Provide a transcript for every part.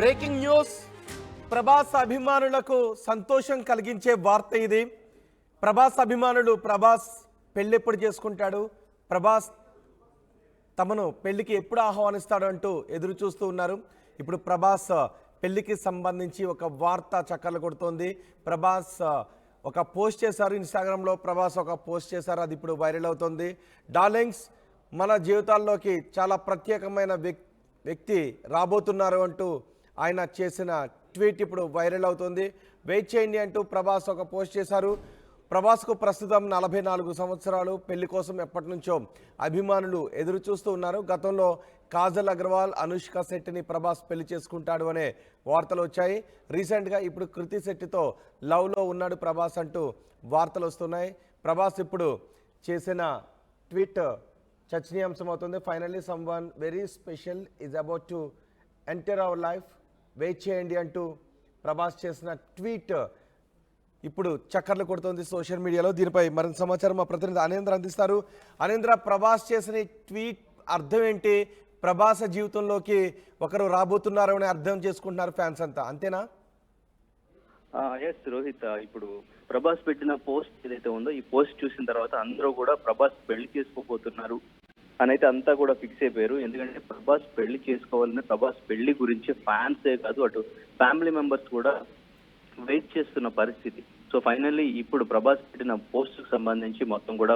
Breaking news. Prabhas అభిమానులకు సంతోషం కలిగించే వార్త ఇది. ప్రభాస్ అభిమానులు ప్రభాస్ పెళ్ళి ఎప్పుడు చేసుకుంటాడు, ప్రభాస్ తమను పెళ్లికి ఎప్పుడు ఆహ్వానిస్తాడు అంటూ ఎదురు చూస్తూ ఉన్నారు. ఇప్పుడు ప్రభాస్ పెళ్లికి సంబంధించి ఒక వార్త చక్కర్లు కొడుతోంది. ప్రభాస్ ఒక పోస్ట్ చేశారు, ఇన్స్టాగ్రామ్లో ప్రభాస్ ఒక పోస్ట్ చేశారు, అది ఇప్పుడు వైరల్ అవుతుంది. డార్లింగ్స్, మన జీవితాల్లోకి చాలా ప్రత్యేకమైన వ్యక్తి రాబోతున్నారు అంటూ ఆయన చేసిన ట్వీట్ ఇప్పుడు వైరల్ అవుతుంది. వెయిట్ చేయండి అంటూ ప్రభాస్ ఒక పోస్ట్ చేశారు. ప్రభాస్కు ప్రస్తుతం 44 సంవత్సరాలు. పెళ్లి కోసం ఎప్పటి నుంచో అభిమానులు ఎదురు చూస్తూ ఉన్నారు. గతంలో కాజల్ అగర్వాల్, అనుష్క శెట్టిని ప్రభాస్ పెళ్లి చేసుకుంటాడు అనే వార్తలు వచ్చాయి. రీసెంట్గా ఇప్పుడు కృతి శెట్టితో లవ్లో ఉన్నాడు ప్రభాస్ అంటూ వార్తలు వస్తున్నాయి. ప్రభాస్ ఇప్పుడు చేసిన ట్వీట్ చర్చనీయాంశం అవుతుంది. Finally someone very special is about to enter our life, wait చేయండి అంటూ ప్రభాస్ చేసిన ట్వీట్ ఇప్పుడు చక్కర్లు కొడుతోంది సోషల్ మీడియాలో. దీనిపై మరింత సమాచారం మా ప్రతినిధి అనేంద్ర అందిస్తారు. అనేంద్ర, ప్రభాస్ చేసిన ట్వీట్ అర్థం ఏంటి? ప్రభాస్ జీవితంలోకి ఒకరు రాబోతున్నారు అని అర్థం చేసుకుంటున్నారు ఫ్యాన్స్ అంతా, అంతేనా? ఎస్ రోహిత్, ఇప్పుడు ప్రభాస్ పెట్టిన పోస్ట్ ఏదైతే ఉందో ఈ పోస్ట్ చూసిన తర్వాత అందరూ కూడా ప్రభాస్ పెళ్లి చేసుకోబోతున్నారు అని అయితే అంతా కూడా ఫిక్స్ అయిపోయారు. ఎందుకంటే ప్రభాస్ పెళ్లి చేసుకోవాలని, ప్రభాస్ పెళ్లి గురించి ఫ్యాన్సే కాదు అటు ఫ్యామిలీ మెంబర్స్ కూడా వెయిట్ చేస్తున్న పరిస్థితి. సో ఫైనల్లీ ఇప్పుడు ప్రభాస్ పెట్టిన పోస్ట్ కు సంబంధించి మొత్తం కూడా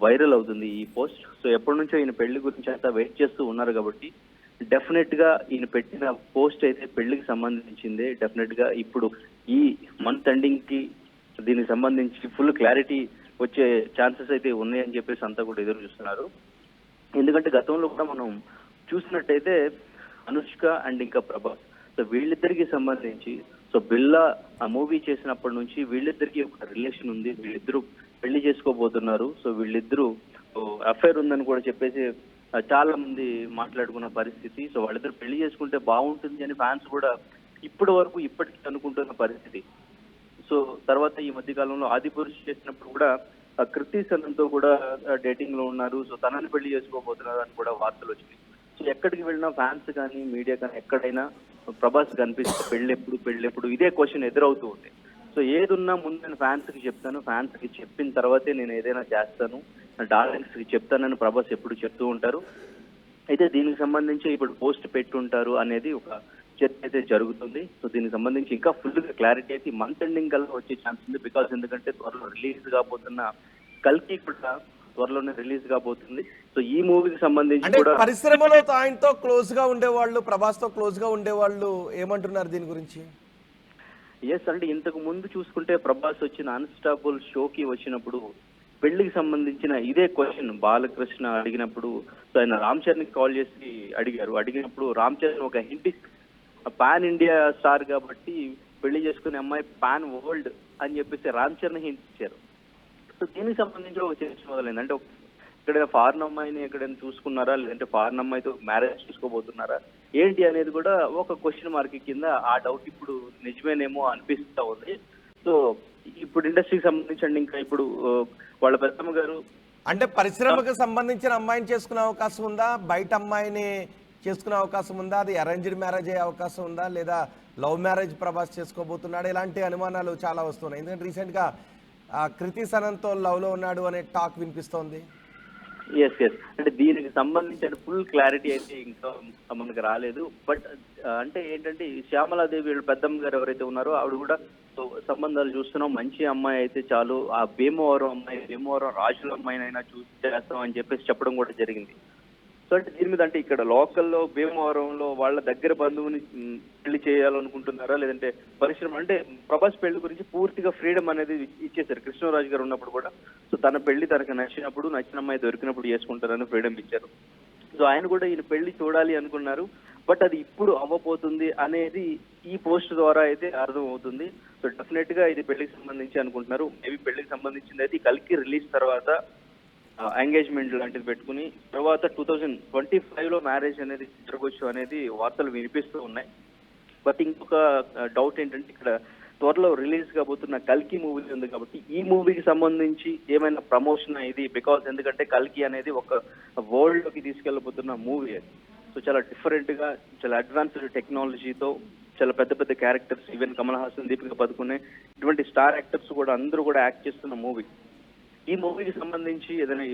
వైరల్ అవుతుంది ఈ పోస్ట్. సో ఎప్పటి నుంచో ఈయన పెళ్లి గురించి అంతా వెయిట్ చేస్తూ ఉన్నారు కాబట్టి డెఫినెట్ గా ఈయన పెట్టిన పోస్ట్ అయితే పెళ్లికి సంబంధించిందే. డెఫినెట్ గా ఇప్పుడు ఈ మంత్ ఎండింగ్ కి దీనికి సంబంధించి ఫుల్ క్లారిటీ వచ్చే ఛాన్సెస్ అయితే ఉన్నాయని చెప్పేసి అంతా కూడా ఎదురు చూస్తున్నారు. ఎందుకంటే గతంలో కూడా మనం చూసినట్టయితే అనుష్క అండ్ ఇంకా ప్రభాస్, సో వీళ్ళిద్దరికి సంబంధించి సో బిల్లా ఆ మూవీ చేసినప్పటి నుంచి వీళ్ళిద్దరికి ఒక రిలేషన్ ఉంది, వీళ్ళిద్దరూ పెళ్లి చేసుకోబోతున్నారు. సో వీళ్ళిద్దరూ అఫైర్ ఉందని కూడా చెప్పేసి చాలా మంది మాట్లాడుకున్న పరిస్థితి. సో వాళ్ళిద్దరు పెళ్లి చేసుకుంటే బాగుంటుంది అని ఫ్యాన్స్ కూడా ఇప్పటికీ అనుకుంటున్న పరిస్థితి. సో తర్వాత ఈ మధ్య కాలంలో ఆదిపురుష్ చేసినప్పుడు కూడా కృతి సనన్తో కూడా డేటింగ్ లో ఉన్నారు. సో తనని పెళ్లి చేసుకోబోతున్నారు అని కూడా వార్తలు వచ్చినాయి. సో ఎక్కడికి వెళ్ళినా ఫ్యాన్స్ కానీ మీడియా కానీ ఎక్కడైనా ప్రభాస్ కనిపిస్తే పెళ్ళెప్పుడు ఇదే క్వశ్చన్ ఎదురవుతూ ఉంది. సో ఏదున్నా ముందు నేను ఫ్యాన్స్ కి చెప్తాను, ఫ్యాన్స్ కి చెప్పిన తర్వాతే నేను ఏదైనా చేస్తాను, డార్లింగ్స్ కి చెప్తానని ప్రభాస్ ఎప్పుడు చెప్తూ ఉంటారు. అయితే దీనికి సంబంధించి ఇప్పుడు పోస్ట్ పెట్టుంటారు అనేది ఒక చర్చ అయితే జరుగుతుంది. సో దీనికి సంబంధించి ఇంకా ఫుల్ గా క్లారిటీ అయితే మంత్ ఎండింగ్ కల్లా వచ్చే ఛాన్స్ ఉంది. బికాస్ ఎందుకంటే త్వరలో రిలీజ్ కాబోతున్న కల్కి కూడా త్వరలోనే రిలీజ్ కాబోతుంది. సో ఈ మూవీకి సంబంధించి కూడా పరిశ్రమలో ఆయనతో క్లోజ్ గా ఉండేవాళ్ళు, ప్రభాస్ తో క్లోజ్ గా ఉండేవాళ్ళు ఏమంటున్నారు దీని గురించి? ఎస్, అంటే ఇంతకు ముందు చూసుకుంటే ప్రభాస్ వచ్చిన అన్స్టాపుల్ షోకి వచ్చినప్పుడు పెళ్లికి సంబంధించిన ఇదే క్వశ్చన్ బాలకృష్ణ అడిగినప్పుడు సో ఆయన రామ్ చరణ్ కి కాల్ చేసి అడిగినప్పుడు రామ్ చరణ్ ఒక హింట్ పాన్ ఇండియా స్టార్ కాబట్టి పెళ్లి చేసుకునే అమ్మాయి పాన్ వరల్డ్ అని చెప్పేసి రామ్ చరణ్ హింట్ ఇచ్చారు. సో దీనికి సంబంధించి ఒక చర్చ మొదలైంది. అంటే ఇక్కడ ఫారెన్ అమ్మాయిని ఎక్కడైనా చూసుకున్నారా, లేదంటే ఫారెన్ అమ్మాయితో మ్యారేజ్ చేసుకోబోతున్నారా ఏంటి అనేది కూడా ఒక క్వశ్చన్ మార్క్ కింద ఆ డౌట్ ఇప్పుడు నిజమేనేమో అనిపిస్తా ఉంది. సో ఇప్పుడు ఇండస్ట్రీకి సంబంధించి ఇంకా ఇప్పుడు వాళ్ళ పెద్దమ్మ గారు అంటే పరిశ్రమకు సంబంధించిన అమ్మాయిని చేసుకునే అవకాశం ఉందా, బయట అమ్మాయిని చేసుకునే అవకాశం ఉందా, అది అరేంజ్డ్ మ్యారేజ్ అయ్యే అవకాశం ఉందా, లేదా లవ్ మ్యారేజ్ ప్రభాస్ చేసుకోబోతున్నాడు, ఇలాంటి అనుమానాలు చాలా వస్తున్నాయి. ఎందుకంటే రీసెంట్గా కృతి సనన్తో లవ్లో ఉన్నాడు అనే టాక్ వినిపిస్తోంది. ఎస్, అంటే దీనికి సంబంధించిన ఫుల్ క్లారిటీ అయితే ఇంకా మనకు రాలేదు. బట్ అంటే ఏంటంటే శ్యామలాదేవి వీళ్ళ పెద్దమ్మ గారు ఎవరైతే ఉన్నారో ఆవిడ కూడా సంబంధాలు చూస్తున్నాం, మంచి అమ్మాయి అయితే చాలు, ఆ భీమవరం రాజుల అమ్మాయినైనా చూసి చేస్తాం అని చెప్పేసి చెప్పడం కూడా జరిగింది. సో అంటే దీని మీద అంటే ఇక్కడ లోకల్లో భీమవరంలో వాళ్ళ దగ్గర బంధువుని పెళ్లి చేయాలనుకుంటున్నారా, లేదంటే పరిశ్రమ అంటే ప్రభాస్ పెళ్లి గురించి పూర్తిగా ఫ్రీడమ్ అనేది ఇచ్చేశారు. కృష్ణరాజు గారు ఉన్నప్పుడు కూడా సో తన పెళ్లి తనకు నచ్చిన అమ్మాయి దొరికినప్పుడు చేసుకుంటారని ఫ్రీడమ్ ఇచ్చారు. సో ఆయన కూడా ఈయన పెళ్లి చూడాలి అనుకున్నారు. బట్ అది ఇప్పుడు అవ్వబోతుంది అనేది ఈ పోస్ట్ ద్వారా అయితే అర్థం అవుతుంది. సో డెఫినెట్ గా ఇది పెళ్లికి సంబంధించి అనుకుంటున్నారు. మేబీ పెళ్లికి సంబంధించింది అయితే కల్కి రిలీజ్ తర్వాత ఎంగేజ్మెంట్ లాంటిది పెట్టుకుని తర్వాత 2025లో మ్యారేజ్ అనేది జరగవచ్చు అనేది వార్తలు వినిపిస్తూ ఉన్నాయి. బట్ ఇంకొక డౌట్ ఏంటంటే ఇక్కడ త్వరలో రిలీజ్ కాబోతున్న కల్కి మూవీ ఉంది కాబట్టి ఈ మూవీకి సంబంధించి ఏమైనా ప్రమోషన్ ఇది బికాస్ ఎందుకంటే కల్కి అనేది ఒక వరల్డ్ లోకి తీసుకెళ్లబోతున్న మూవీ. సో సో చాలా డిఫరెంట్గా, చాలా అడ్వాన్స్డ్ టెక్నాలజీతో, చాలా పెద్ద పెద్ద క్యారెక్టర్స్, ఈవెన్ కమల్ హాసన్, దీపిక పదుకునే ఇటువంటి స్టార్ యాక్టర్స్ కూడా అందరూ కూడా యాక్ట్ చేస్తున్న మూవీ. ఈ మూవీకి సంబంధించి ఏదైనా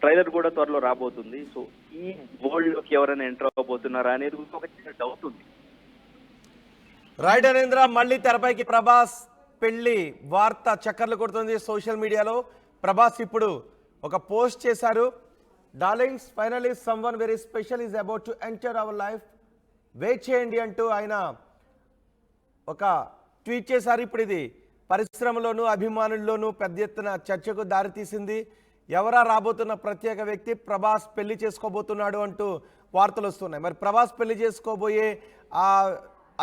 ట్రైలర్ కూడా త్వరలో రాబోతుంది. సో ఈ వరల్డ్ లోకి ఎవరైనా ఎంటర్ అవ్వబోతున్నారా అనేది ఒక చిన్న డౌట్ ఉంది. రైట్ అనేంద్ర, మళ్ళీ తెరపైకి ప్రభాస్ పెళ్లి వార్త చక్కర్లు కొడుతుంది సోషల్ మీడియాలో. ప్రభాస్ ఇప్పుడు ఒక పోస్ట్ చేశారు. Darlings, finally someone very special is about to enter our life, wait చేయండి అంటూ ఆయన ఒక ట్వీట్ చేశారు. ఇప్పుడు ఇది పరిశ్రమలోనూ అభిమానుల్లోనూ పెద్ద ఎత్తున చర్చకు దారితీసింది. ఎవరా రాబోతున్న ప్రత్యేక వ్యక్తి, ప్రభాస్ పెళ్లి చేసుకోబోతున్నాడు అంటూ వార్తలు వస్తున్నాయి. మరి ప్రభాస్ పెళ్లి చేసుకోబోయే ఆ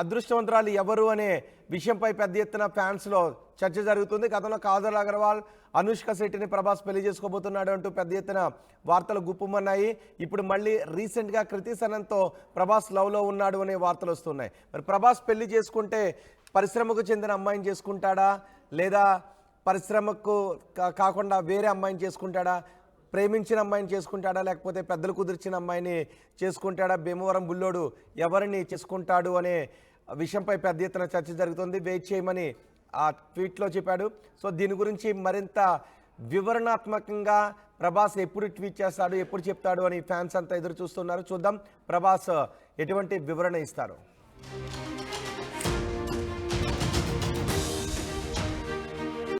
అదృష్టవంతురాలు ఎవరు అనే విషయంపై పెద్ద ఎత్తున ఫ్యాన్స్లో చర్చ జరుగుతుంది. గతంలో కాజల్ అగర్వాల్, అనుష్క శెట్టిని ప్రభాస్ పెళ్లి చేసుకోబోతున్నాడు అంటూ పెద్ద ఎత్తున వార్తలు గుప్పుమన్నాయి. ఇప్పుడు మళ్ళీ రీసెంట్గా కృతి సనన్తో ప్రభాస్ లవ్లో ఉన్నాడు అనే వార్తలు వస్తున్నాయి. మరి ప్రభాస్ పెళ్లి చేసుకుంటే పరిశ్రమకు చెందిన అమ్మాయిని చేసుకుంటాడా, లేదా పరిశ్రమకు కాకుండా వేరే అమ్మాయిని చేసుకుంటాడా, ప్రేమించిన అమ్మాయిని చేసుకుంటాడా, లేకపోతే పెద్దలు కుదిర్చిన అమ్మాయిని చేసుకుంటాడా, భీమవరం బుల్లోడు ఎవరిని చేసుకుంటాడు అనే విషయంపై పెద్ద ఎత్తున చర్చ జరుగుతుంది. వెయిట్ చేయమని ఆ ట్వీట్లో చెప్పాడు. సో దీని గురించి మరింత వివరణాత్మకంగా ప్రభాస్ ఎప్పుడు ట్వీట్ చేస్తాడు, ఎప్పుడు చెప్తాడు అని ఫ్యాన్స్ అంతా ఎదురు చూస్తున్నారు. చూద్దాం ప్రభాస్ ఎటువంటి వివరణ ఇస్తారు.